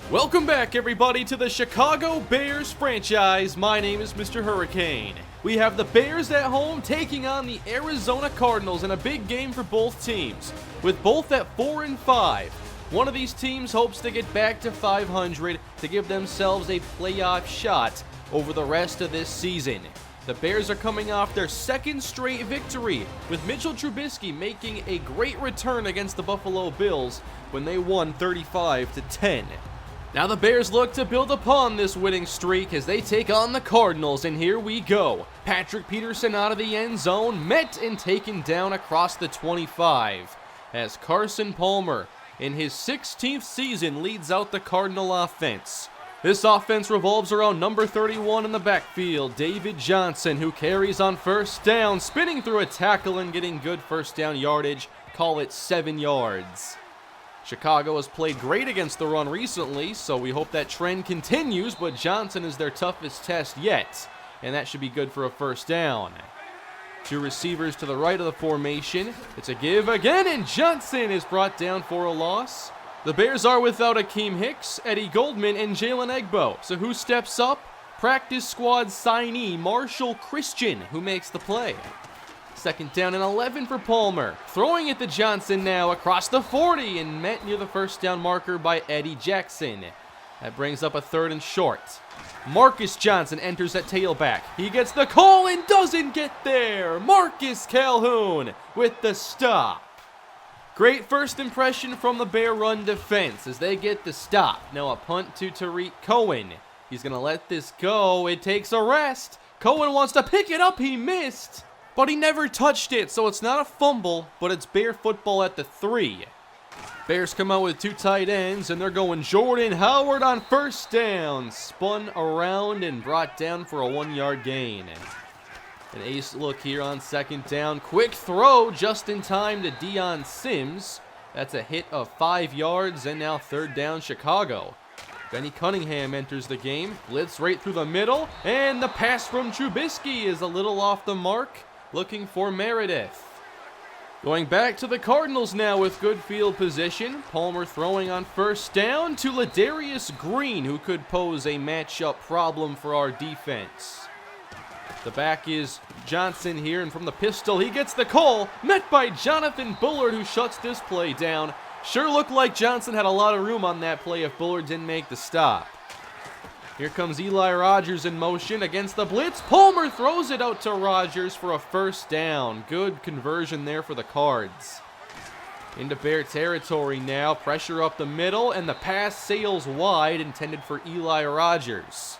Welcome back, everybody, to the Chicago Bears franchise. My name is MrHurriicane. We have the Bears at home taking on the Arizona Cardinals in a big game for both teams, with both at 4-5. One of these teams hopes to get back to 500 to give themselves a playoff shot over the rest of this season. The Bears are coming off their second straight victory, with Mitchell Trubisky making a great return against the Buffalo Bills when they won 35-10. Now the Bears look to build upon this winning streak as they take on the Cardinals, and here we go. Patrick Peterson out of the end zone, met and taken down across the 25, as Carson Palmer, in his 16th season, leads out the Cardinal offense. This offense revolves around number 31 in the backfield, David Johnson, who carries on first down, spinning through a tackle and getting good first down yardage, call it 7 yards. Chicago has played great against the run recently, so we hope that trend continues, but Johnson is their toughest test yet, and that should be good for a first down. Two receivers to the right of the formation. It's a give again, and Johnson is brought down for a loss. The Bears are without Akeem Hicks, Eddie Goldman, and Jalen Egbo, so who steps up? Practice squad signee Marshall Christian, who makes the play. Second down and 11 for Palmer. Throwing it to Johnson now across the 40 and met near the first down marker by Eddie Jackson. That brings up a third and short. Marcus Johnson enters at tailback. He gets the call and doesn't get there. Marcus Calhoun with the stop. Great first impression from the Bear run defense as they get the stop. Now a punt to Tariq Cohen. He's going to let this go. It takes a rest. Cohen wants to pick it up. He missed. But he never touched it, so it's not a fumble, but it's Bear football at the 3. Bears come out with two tight ends, and they're going Jordan Howard on first down. Spun around and brought down for a 1-yard gain. An ace look here on second down. Quick throw just in time to Deion Sims. That's a hit of 5 yards, and now third down Chicago. Benny Cunningham enters the game. Blitz right through the middle, and the pass from Trubisky is a little off the mark. Looking for Meredith. Going back to the Cardinals now with good field position. Palmer throwing on first down to Ladarius Green, who could pose a matchup problem for our defense. The back is Johnson here, and from the pistol he gets the call, met by Jonathan Bullard, who shuts this play down. Sure looked like Johnson had a lot of room on that play if Bullard didn't make the stop. Here comes Eli Rogers in motion against the blitz. Palmer throws it out to Rogers for a first down. Good conversion there for the Cards. Into Bear territory now. Pressure up the middle, and the pass sails wide, intended for Eli Rogers.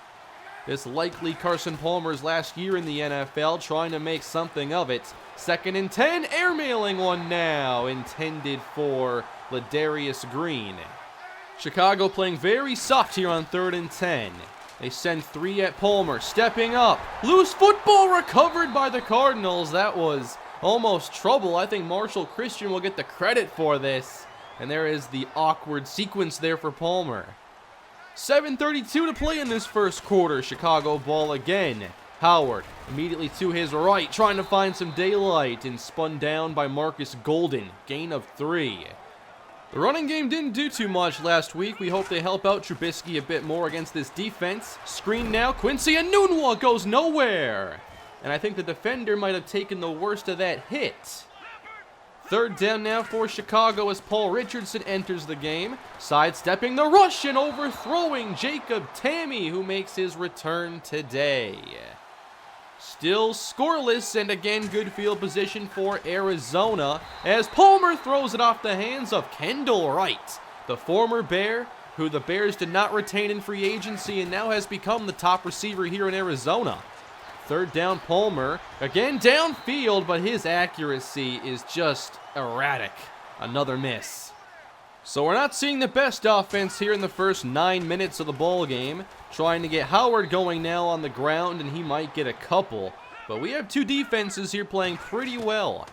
This likely Carson Palmer's last year in the NFL, trying to make something of it. Second and 10, airmailing one now, intended for Ladarius Green. Chicago playing very soft here on third and 10. They send 3 at Palmer, stepping up. Loose football recovered by the Cardinals. That was almost trouble. I think Marshall Christian will get the credit for this. And there is the awkward sequence there for Palmer. 7:32 to play in this first quarter. Chicago ball again. Howard immediately to his right, trying to find some daylight, and spun down by Marcus Golden. Gain of 3. The running game didn't do too much last week. We hope they help out Trubisky a bit more against this defense. Screen now, Quincy Enunwa goes nowhere. And I think the defender might have taken the worst of that hit. Third down now for Chicago as Paul Richardson enters the game. Sidestepping the rush and overthrowing Jacob Tammy, who makes his return today. Still scoreless, and again good field position for Arizona as Palmer throws it off the hands of Kendall Wright, the former Bear, who the Bears did not retain in free agency and now has become the top receiver here in Arizona. Third down Palmer, again downfield, but his accuracy is just erratic. Another miss. So we're not seeing the best offense here in the first 9 minutes of the ball game. Trying to get Howard going now on the ground, and he might get a couple. But we have two defenses here playing pretty well.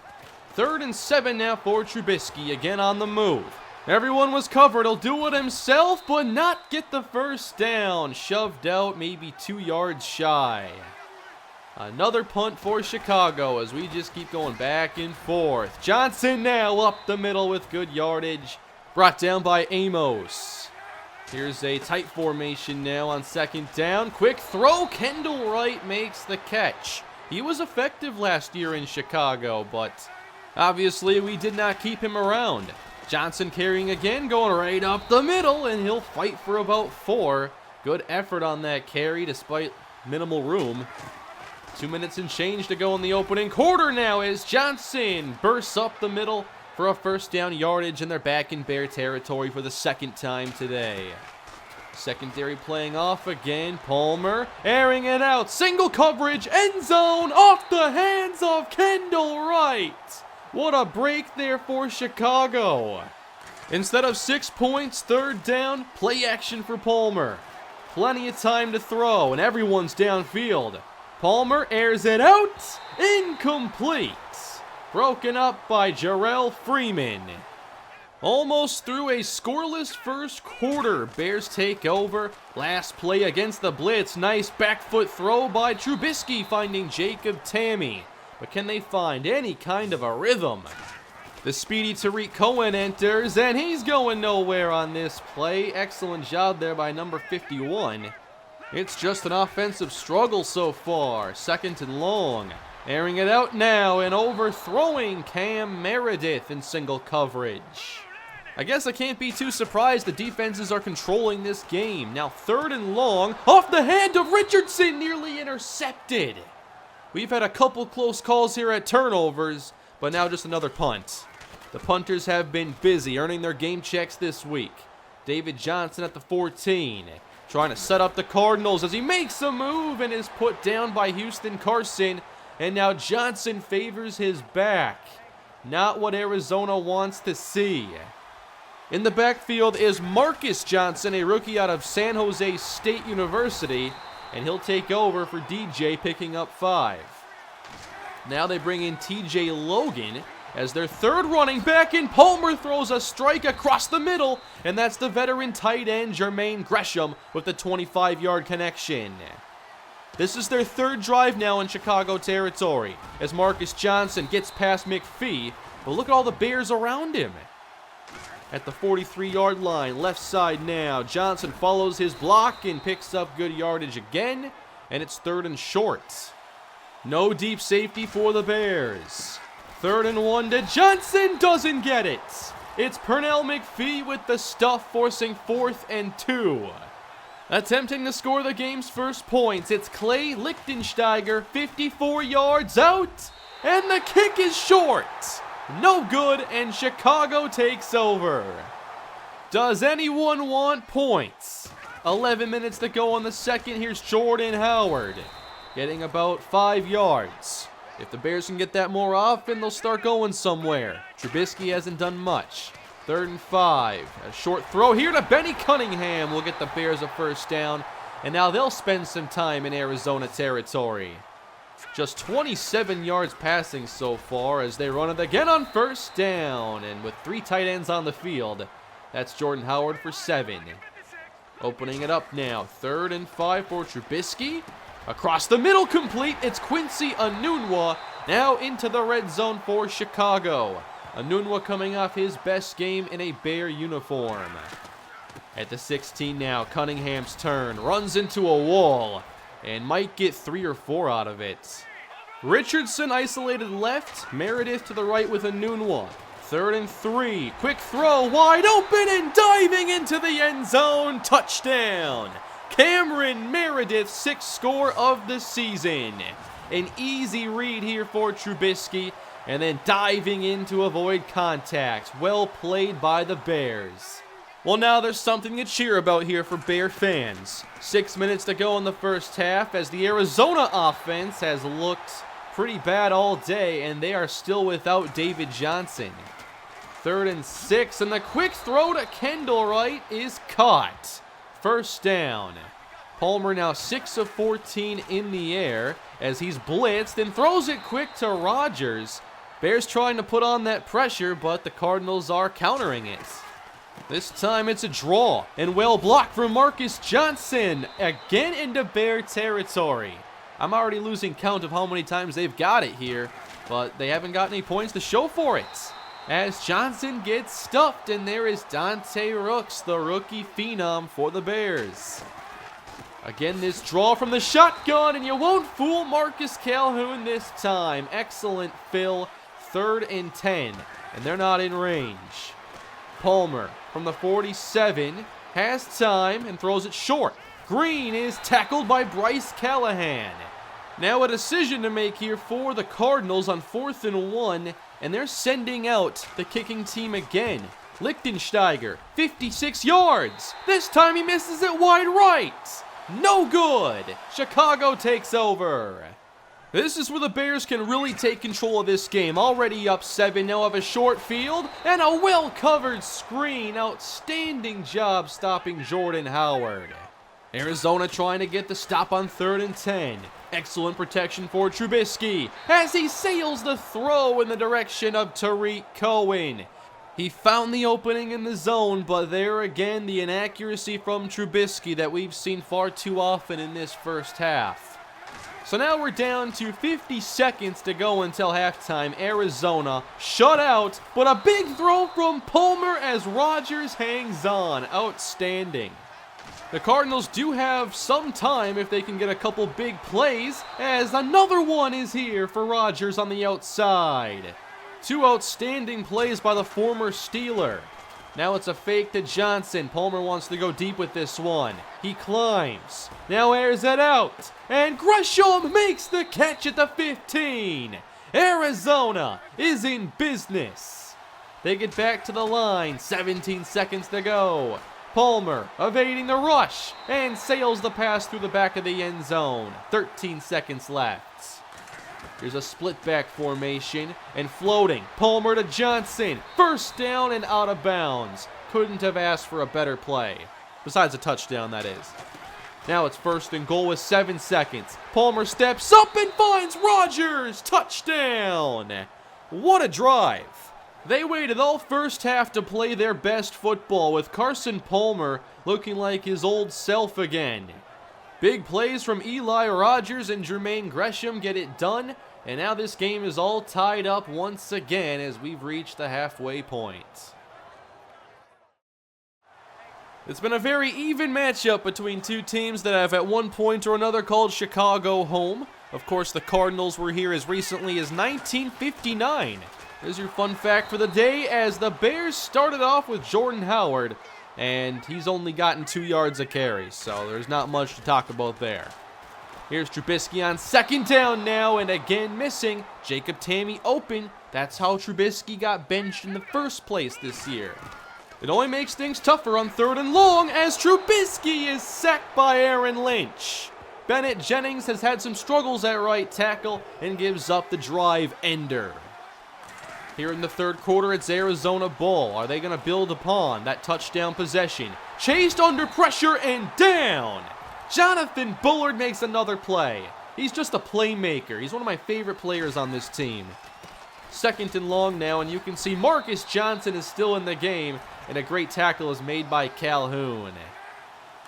Third and 7 now for Trubisky, again on the move. Everyone was covered. He'll do it himself, but not get the first down. Shoved out, maybe 2 yards shy. Another punt for Chicago as we just keep going back and forth. Johnson now up the middle with good yardage. Brought down by Amos. Here's a tight formation now on second down. Quick throw. Kendall Wright makes the catch. He was effective last year in Chicago, but obviously we did not keep him around. Johnson carrying again, going right up the middle, and he'll fight for about 4. Good effort on that carry despite minimal room. 2 minutes and change to go in the opening quarter now as Johnson bursts up the middle for a first down yardage, and they're back in Bear territory for the second time today. Secondary playing off again. Palmer airing it out. Single coverage. End zone off the hands of Kendall Wright. What a break there for Chicago. Instead of 6 points, third down, play action for Palmer. Plenty of time to throw, and everyone's downfield. Palmer airs it out. Incomplete. Broken up by Jarrell Freeman. Almost through a scoreless first quarter. Bears take over. Last play against the blitz. Nice back foot throw by Trubisky finding Jacob Tammy. But can they find any kind of a rhythm? The speedy Tariq Cohen enters, and he's going nowhere on this play. Excellent job there by number 51. It's just an offensive struggle so far. Second and long. Airing it out now and overthrowing Cam Meredith in single coverage. I guess I can't be too surprised the defenses are controlling this game. Now third and long, off the hand of Richardson, nearly intercepted. We've had a couple close calls here at turnovers, but now just another punt. The punters have been busy earning their game checks this week. David Johnson at the 14, trying to set up the Cardinals as he makes a move and is put down by Houston Carson. And now Johnson favors his back. Not what Arizona wants to see. In the backfield is Marcus Johnson, a rookie out of San Jose State University. And he'll take over for DJ, picking up 5. Now they bring in TJ Logan as their third running back, and Palmer throws a strike across the middle. And that's the veteran tight end Jermaine Gresham with the 25-yard connection. This is their third drive now in Chicago territory as Marcus Johnson gets past McPhee, but look at all the Bears around him. At the 43-yard line, left side now, Johnson follows his block and picks up good yardage again, and it's third and short. No deep safety for the Bears. 3rd and 1 to Johnson, doesn't get it. It's Pernell McPhee with the stuff, forcing 4th and 2. Attempting to score the game's first points, it's Clay Lichtensteiger, 54 yards out, and the kick is short. No good, and Chicago takes over. Does anyone want points? 11 minutes to go on the second. Here's Jordan Howard, getting about 5 yards. If the Bears can get that more often, they'll start going somewhere. Trubisky hasn't done much. 3rd and 5. A short throw here to Benny Cunningham will get the Bears a first down. And now they'll spend some time in Arizona territory. Just 27 yards passing so far as they run it again on first down. And with 3 tight ends on the field, that's Jordan Howard for 7. Opening it up now. 3rd and 5 for Trubisky. Across the middle, complete. It's Quincy Enunwa now into the red zone for Chicago. Enunwa coming off his best game in a Bear uniform. At the 16 now, Cunningham's turn. Runs into a wall and might get 3 or 4 out of it. Richardson isolated left. Meredith to the right with Enunwa. 3rd and 3. Quick throw, wide open and diving into the end zone. Touchdown. Cameron Meredith, 6th score of the season. An easy read here for Trubisky, and then diving in to avoid contact. Well played by the Bears. Well, now there's something to cheer about here for Bear fans. 6 minutes to go in the first half as the Arizona offense has looked pretty bad all day, and they are still without David Johnson. 3rd and 6, and the quick throw to Kendall Wright is caught. First down. Palmer now 6 of 14 in the air as he's blitzed and throws it quick to Rodgers. Bears trying to put on that pressure, but the Cardinals are countering it. This time it's a draw, and well blocked from Marcus Johnson, again into Bear territory. I'm already losing count of how many times they've got it here, but they haven't got any points to show for it. as Johnson gets stuffed, and there is Dante Rooks, the rookie phenom for the Bears. Again, this draw from the shotgun, and you won't fool Marcus Calhoun this time. Excellent fill, 3rd and 10, and they're not in range. Palmer from the 47 has time and throws it short. Green is tackled by Bryce Callahan. Now a decision to make here for the Cardinals on 4th and 1, and they're sending out the kicking team again. Lichtensteiger, 56 yards. This time he misses it wide right. No good. Chicago takes over. This is where the Bears can really take control of this game. Already up 7, now have a short field and a well-covered screen. Outstanding job stopping Jordan Howard. Arizona trying to get the stop on 3rd and 10. Excellent protection for Trubisky as he sails the throw in the direction of Tariq Cohen. He found the opening in the zone, but there again, the inaccuracy from Trubisky that we've seen far too often in this first half. So now we're down to 50 seconds to go until halftime. Arizona shut out, but a big throw from Palmer as Rodgers hangs on. Outstanding. The Cardinals do have some time if they can get a couple big plays, as another one is here for Rodgers on the outside. 2 outstanding plays by the former Steeler. Now it's a fake to Johnson. Palmer wants to go deep with this one. He climbs. Now airs it out. And Gresham makes the catch at the 15. Arizona is in business. They get back to the line. 17 seconds to go. Palmer evading the rush and sails the pass through the back of the end zone. 13 seconds left. Here's a split back formation and floating. Palmer to Johnson. First down and out of bounds. Couldn't have asked for a better play. Besides a touchdown, that is. Now it's 1st and goal with 7 seconds. Palmer steps up and finds Rodgers. Touchdown. What a drive. They waited all first half to play their best football, with Carson Palmer looking like his old self again. Big plays from Eli Rodgers and Jermaine Gresham get it done, and now this game is all tied up once again as we've reached the halfway point. It's been a very even matchup between two teams that have at one point or another called Chicago home. Of course, the Cardinals were here as recently as 1959. There's your fun fact for the day, as the Bears started off with Jordan Howard, and he's only gotten 2 yards a carry, so there's not much to talk about there. Here's Trubisky on 2nd down now, and again missing. Jacob Tamme open. That's how Trubisky got benched in the first place this year. It only makes things tougher on 3rd and long, as Trubisky is sacked by Aaron Lynch. Bennett Jennings has had some struggles at right tackle and gives up the drive ender. Here in the 3rd quarter, it's Arizona ball. Are they going to build upon that touchdown possession? Chased under pressure and down. Jonathan Bullard makes another play. He's just a playmaker. He's one of my favorite players on this team. 2nd and long now, and you can see Marcus Johnson is still in the game, and a great tackle is made by Calhoun.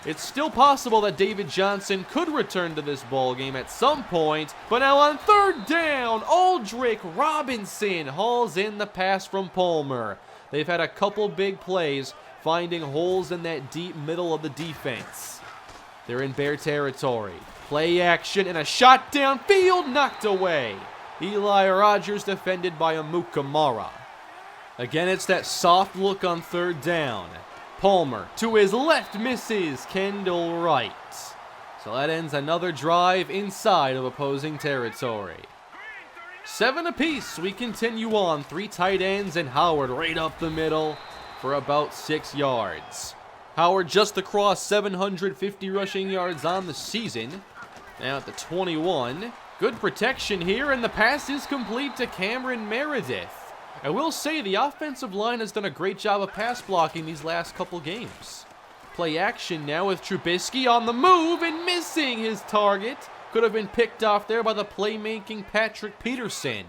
It's still possible that David Johnson could return to this ball game at some point, but now on 3rd down, Aldrick Robinson hauls in the pass from Palmer. They've had a couple big plays, finding holes in that deep middle of the defense. They're in Bear territory. Play action and a shot downfield knocked away. Eli Rodgers defended by Amukamara. Again, it's that soft look on 3rd down. Palmer to his left misses Kendall Wright. So that ends another drive inside of opposing territory. 7 apiece. We continue on. 3 tight ends and Howard right up the middle for about 6 yards. Howard just across 750 rushing yards on the season. Now at the 21. Good protection here, and the pass is complete to Cameron Meredith. I will say the offensive line has done a great job of pass blocking these last couple games. Play action now with Trubisky on the move and missing his target. Could have been picked off there by the playmaking Patrick Peterson.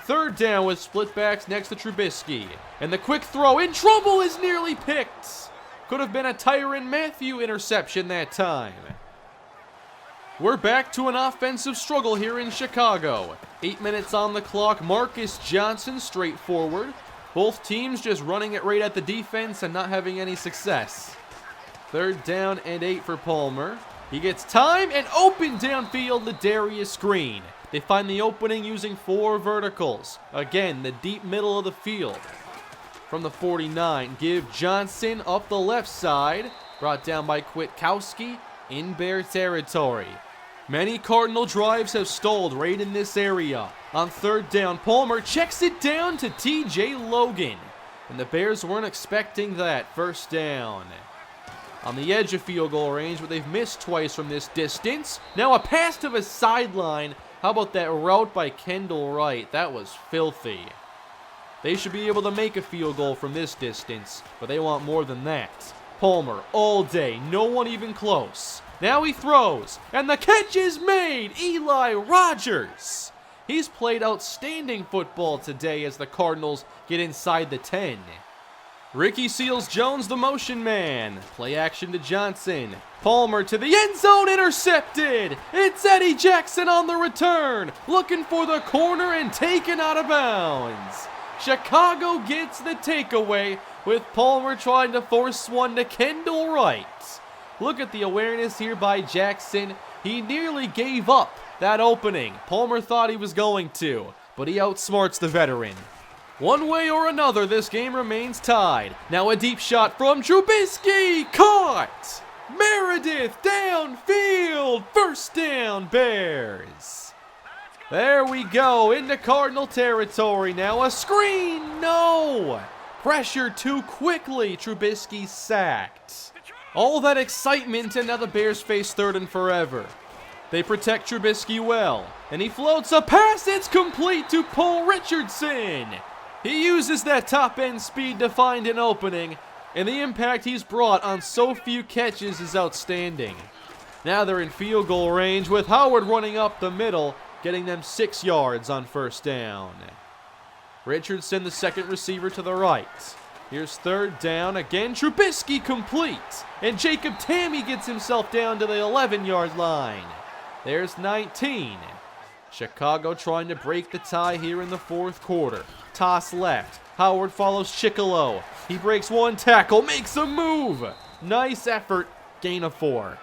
3rd down with split backs next to Trubisky. And the quick throw in trouble is nearly picked. Could have been a Tyrann Mathieu interception that time. We're back to an offensive struggle here in Chicago. 8 minutes on the clock. Marcus Johnson straight forward. Both teams just running it right at the defense and not having any success. 3rd down and 8 for Palmer. He gets time and open downfield to Darius Green. They find the opening using 4 verticals. Again, the deep middle of the field. From the 49, give Johnson up the left side. Brought down by Kwiatkowski in Bear territory. Many Cardinal drives have stalled right in this area. On 3rd down, Palmer checks it down to TJ Logan. And the Bears weren't expecting that. 1st down. On the edge of field goal range, but they've missed twice from this distance. Now a pass to the sideline. How about that route by Kendall Wright? That was filthy. They should be able to make a field goal from this distance, but they want more than that. Palmer all day, no one even close. Now he throws, and the catch is made! Eli Rogers! He's played outstanding football today as the Cardinals get inside the 10. Ricky Seals-Jones, the motion man. Play action to Johnson. Palmer to the end zone, intercepted! It's Eddie Jackson on the return, looking for the corner and taken out of bounds. Chicago gets the takeaway with Palmer trying to force one to Kendall Wright. Look at the awareness here by Jackson. He nearly gave up that opening. Palmer thought he was going to, but he outsmarts the veteran. One way or another, this game remains tied. Now a deep shot from Trubisky. Caught! Meredith downfield. 1st down, Bears. There we go, into Cardinal territory now. A screen, no! Pressure too quickly, Trubisky sacked. All that excitement, and now the Bears face 3rd and forever. They protect Trubisky well, and he floats a pass. It's complete to Paul Richardson. He uses that top-end speed to find an opening, and the impact he's brought on so few catches is outstanding. Now they're in field goal range with Howard running up the middle, getting them 6 yards on 1st down. Richardson, the second receiver, to the right. Here's 3rd down. Again, Trubisky complete. And Jacob Tamme gets himself down to the 11-yard line. There's 19. Chicago trying to break the tie here in the 4th quarter. Toss left. Howard follows Chicolo. He breaks one tackle, makes a move. Nice effort. Gain of 4.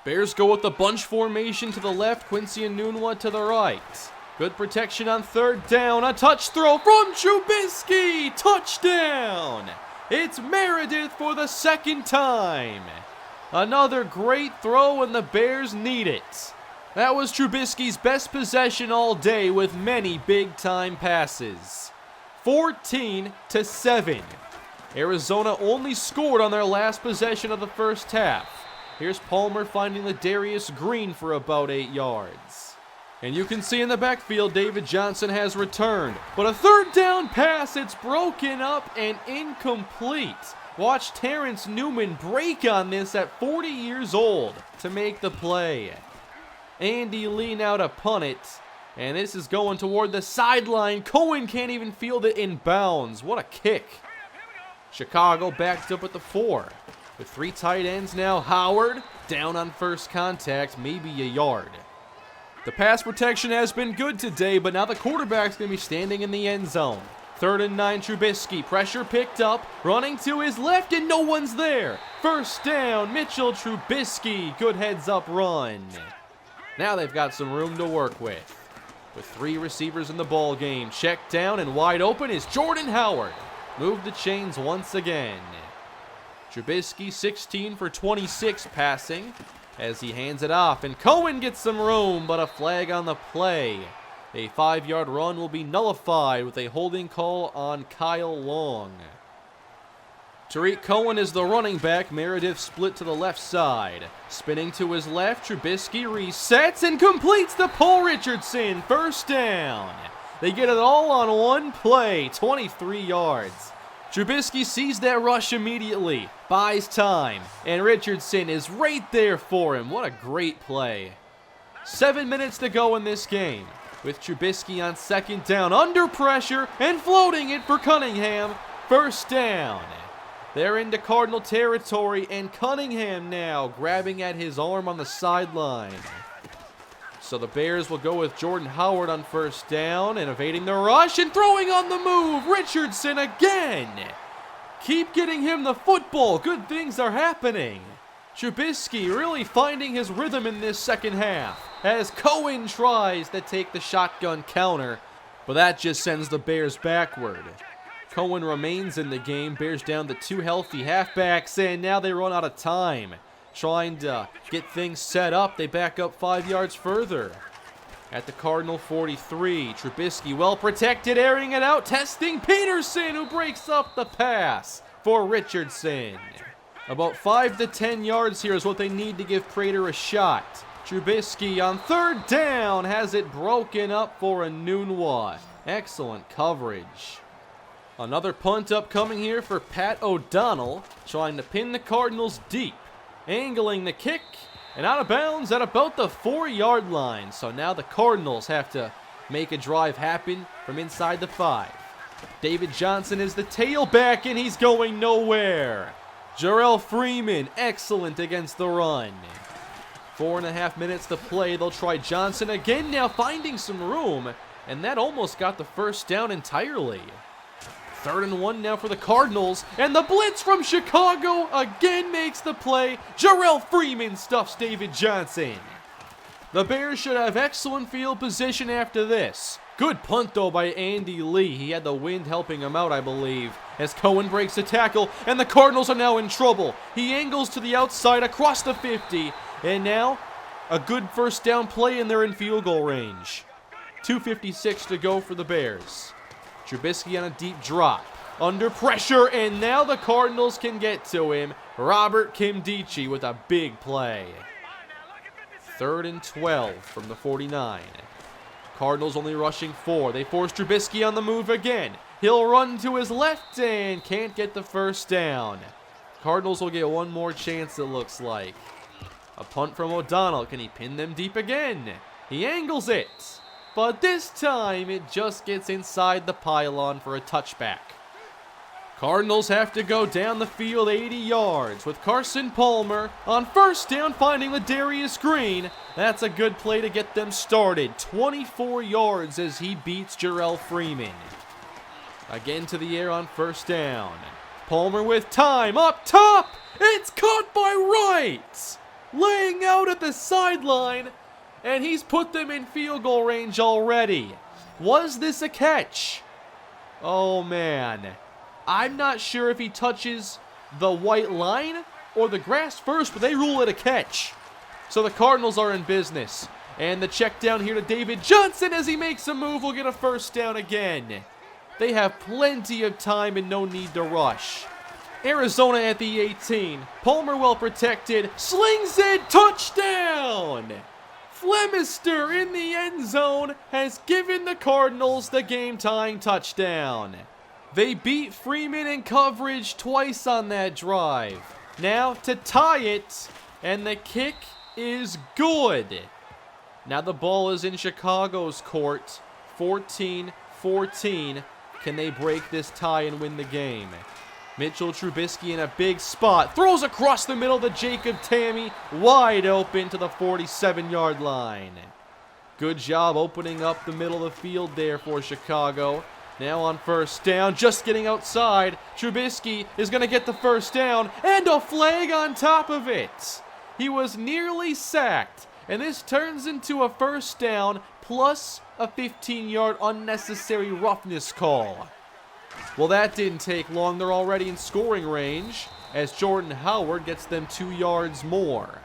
Bears go with the bunch formation to the left. Quincy Enunwa to the right. Good protection on 3rd down. A touch throw from Trubisky. Touchdown. It's Meredith for the 2nd time. Another great throw, and the Bears need it. That was Trubisky's best possession all day with many big-time passes. 14-7. Arizona only scored on their last possession of the 1st half. Here's Palmer finding Ladarius Green for about 8 yards. And you can see in the backfield, David Johnson has returned. But a 3rd down pass, it's broken up and incomplete. Watch Terrence Newman break on this at 40 years old to make the play. Andy Lee now to punt it. And this is going toward the sideline. Cohen can't even field it in bounds. What a kick. Chicago backed up at the 4. With 3 tight ends now. Howard down on first contact, maybe a yard. The pass protection has been good today, but now the quarterback's going to be standing in the end zone. 3rd and 9, Trubisky. Pressure picked up. Running to his left, and no one's there. 1st down, Mitchell Trubisky. Good heads-up run. Now they've got some room to work with. With 3 receivers in the ball game. Checked down and wide open is Jordan Howard. Move the chains once again. Trubisky 16 for 26 passing as he hands it off, and Cohen gets some room, but a flag on the play. A 5-yard run will be nullified with a holding call on Kyle Long. Tariq Cohen is the running back. Meredith split to the left side. Spinning to his left, Trubisky resets and completes to Paul Richardson. 1st down. They get it all on one play, 23 yards. Trubisky sees that rush immediately, buys time, and Richardson is right there for him. What a great play. 7 minutes to go in this game, with Trubisky on 2nd down, under pressure, and floating it for Cunningham. 1st down. They're into Cardinal territory, and Cunningham now grabbing at his arm on the sideline. So the Bears will go with Jordan Howard on first down and evading the rush and throwing on the move. Richardson again. Keep getting him the football. Good things are happening. Trubisky really finding his rhythm in this second half as Cohen tries to take the shotgun counter, but that just sends the Bears backward. Cohen remains in the game. Bears down to 2 healthy halfbacks, and now they run out of time. Trying to get things set up, they back up 5 yards further. At the Cardinal 43, Trubisky well protected, airing it out, testing Peterson, who breaks up the pass for Richardson. About 5 to 10 yards here is what they need to give Prater a shot. Trubisky on third down has it broken up for a Nunwa. Excellent coverage. Another punt upcoming here for Pat O'Donnell, trying to pin the Cardinals deep. Angling the kick, and out of bounds at about the 4-yard line. So now the Cardinals have to make a drive happen from inside the 5. David Johnson is the tailback, and he's going nowhere. Jarrell Freeman, excellent against the run. 4.5 minutes to play. They'll try Johnson again now, finding some room, and that almost got the first down entirely. 3rd and 1 now for the Cardinals, and the blitz from Chicago again makes the play. Jarrell Freeman stuffs David Johnson. The Bears should have excellent field position after this. Good punt, though, by Andy Lee. He had the wind helping him out, I believe, as Cohen breaks the tackle, and the Cardinals are now in trouble. He angles to the outside across the 50, and now a good first down play, and they're in field goal range. 2:56 to go for the Bears. Trubisky on a deep drop, under pressure, and now the Cardinals can get to him. Robert Kimdichie with a big play. 3rd and 12 from the 49. Cardinals only rushing 4. They force Trubisky on the move again. He'll run to his left and can't get the first down. Cardinals will get one more chance, it looks like. A punt from O'Donnell. Can he pin them deep again? He angles it, but this time it just gets inside the pylon for a touchback. Cardinals have to go down the field 80 yards with Carson Palmer on first down, finding Ladarius Green. That's a good play to get them started. 24 yards as he beats Jarrell Freeman. Again to the air on first down. Palmer with time, up top! It's caught by Wright! Laying out at the sideline, and he's put them in field goal range already. Was this a catch? Oh man. I'm not sure if he touches the white line or the grass first, but they rule it a catch. So the Cardinals are in business. And the check down here to David Johnson as he makes a move will get a first down again. They have plenty of time and no need to rush. Arizona at the 18. Palmer well protected. Slings it. Touchdown! Flemister in the end zone has given the Cardinals the game-tying touchdown. They beat Freeman in coverage twice on that drive. Now to tie it, and the kick is good. Now the ball is in Chicago's court. 14-14. Can they break this tie and win the game? Mitchell Trubisky in a big spot. Throws across the middle to Jacob Tamme. Wide open to the 47-yard line. Good job opening up the middle of the field there for Chicago. Now on first down, just getting outside. Trubisky is going to get the first down, and a flag on top of it. He was nearly sacked, and this turns into a first down plus a 15-yard unnecessary roughness call. Well, that didn't take long. They're already in scoring range as Jordan Howard gets them 2 yards more.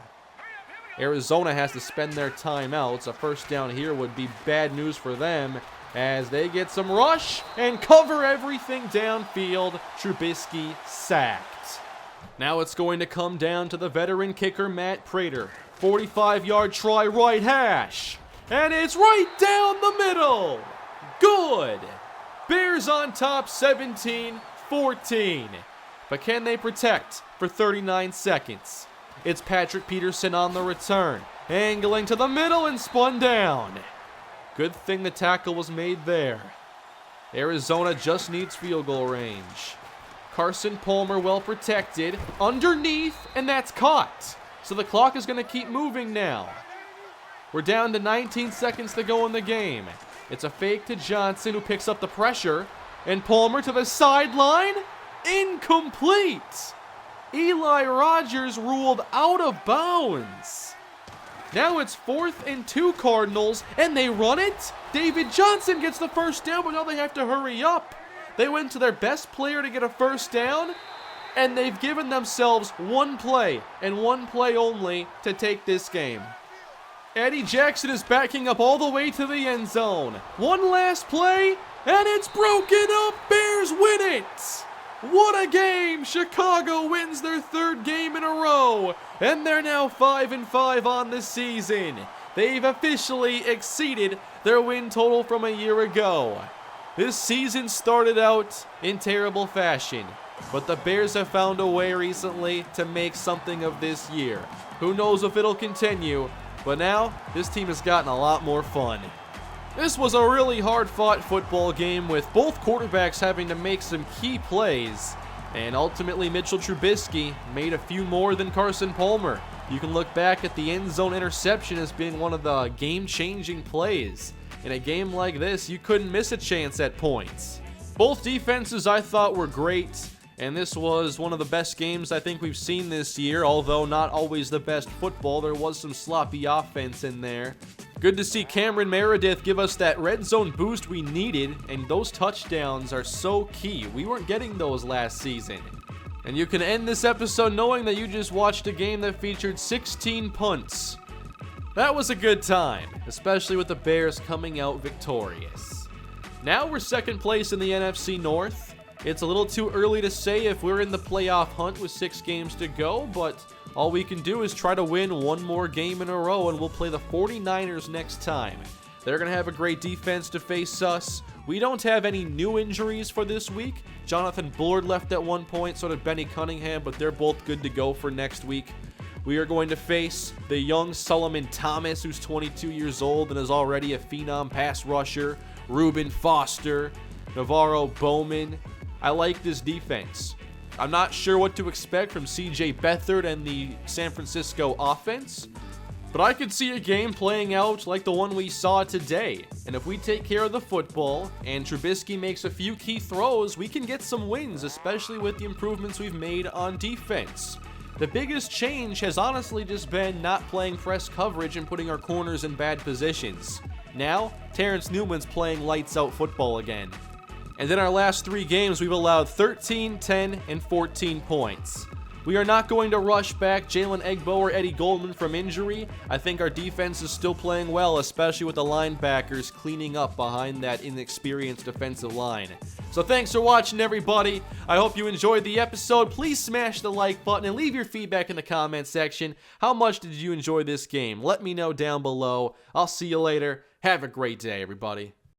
Arizona has to spend their timeouts. A first down here would be bad news for them as they get some rush and cover everything downfield. Trubisky sacked. Now it's going to come down to the veteran kicker, Matt Prater. 45-yard try, right hash. And it's right down the middle. Good. Bears on top, 17-14. But can they protect for 39 seconds? It's Patrick Peterson on the return. Angling to the middle and spun down. Good thing the tackle was made there. Arizona just needs field goal range. Carson Palmer well protected. Underneath, and that's caught. So the clock is going to keep moving now. We're down to 19 seconds to go in the game. It's a fake to Johnson, who picks up the pressure. And Palmer to the sideline. Incomplete. Eli Rogers ruled out of bounds. Now it's 4th and 2 Cardinals, and they run it. David Johnson gets the first down, but now they have to hurry up. They went to their best player to get a first down, and they've given themselves one play, and one play only, to take this game. Eddie Jackson is backing up all the way to the end zone. One last play, and it's broken up. Bears win it. What a game! Chicago wins their 3rd game in a row, and they're now 5-5 on the season. They've officially exceeded their win total from a year ago. This season started out in terrible fashion, but the Bears have found a way recently to make something of this year. Who knows if it'll continue, but now this team has gotten a lot more fun. This was a really hard-fought football game with both quarterbacks having to make some key plays, and ultimately Mitchell Trubisky made a few more than Carson Palmer. You can look back at the end zone interception as being one of the game-changing plays. In a game like this, you couldn't miss a chance at points. Both defenses I thought were great, and this was one of the best games I think we've seen this year, although not always the best football. There was some sloppy offense in there. Good to see Cameron Meredith give us that red zone boost we needed, and those touchdowns are so key. We weren't getting those last season. And you can end this episode knowing that you just watched a game that featured 16 punts. That was a good time, especially with the Bears coming out victorious. Now we're 2nd place in the NFC North. It's a little too early to say if we're in the playoff hunt with 6 games to go, but all we can do is try to win one more game in a row, and we'll play the 49ers next time. They're going to have a great defense to face us. We don't have any new injuries for this week. Jonathan Bullard left at one point, so did Benny Cunningham, but they're both good to go for next week. We are going to face the young Solomon Thomas, who's 22 years old and is already a phenom pass rusher. Reuben Foster, Navarro Bowman. I like this defense. I'm not sure what to expect from C.J. Beathard and the San Francisco offense, but I could see a game playing out like the one we saw today. And if we take care of the football and Trubisky makes a few key throws, we can get some wins, especially with the improvements we've made on defense. The biggest change has honestly just been not playing press coverage and putting our corners in bad positions. Now, Terrence Newman's playing lights out football again. And in our last 3 games, we've allowed 13, 10, and 14 points. We are not going to rush back Jalen Egbo or Eddie Goldman from injury. I think our defense is still playing well, especially with the linebackers cleaning up behind that inexperienced defensive line. So thanks for watching, everybody. I hope you enjoyed the episode. Please smash the like button and leave your feedback in the comment section. How much did you enjoy this game? Let me know down below. I'll see you later. Have a great day, everybody.